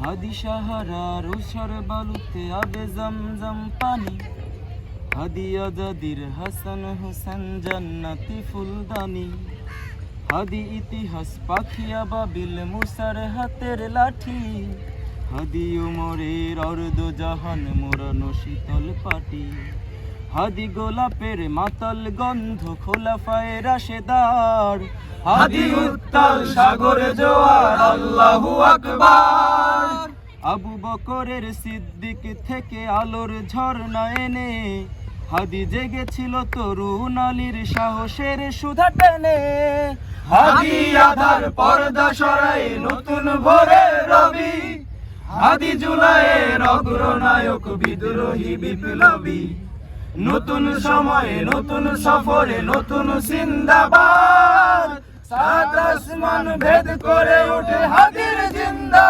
হাদি সাহারার উষর বালুতে আবে জমজম পানি, হাদি আজাদির হাসান হোসেন জান্নাতি ফুলদানি, হাদি ইতিহাস পাখিয়া বাবিল মুসার হাতের লাঠি, হাদি উমরের অর্ধ জাহান মোরানো শীতল পাটি, হাদি গোলাপের মাতাল গন্ধ খোলাফায়ে রাশেদার, হাদি উত্তাল সাগরে জোয়ার আল্লাহু আকবার। আবু বকরের সিদ্দিক থেকে আলোর ঝর্ণা এনে, হাদি জেগেছিল তরুণ আলীর সাহসের সুধা টেনে, হাদি আধার পর্দা সরাই নতুন ভোরের রবি, হাদি জুলাইয়ের অগ্রনায়ক বিদ্রোহী বিপ্লবী, নতুন সময়ে নতুন সফরে নতুন জিন্দাবাদ, সাত আসমান ভেদ করে ওঠে হাদির জিন্দা।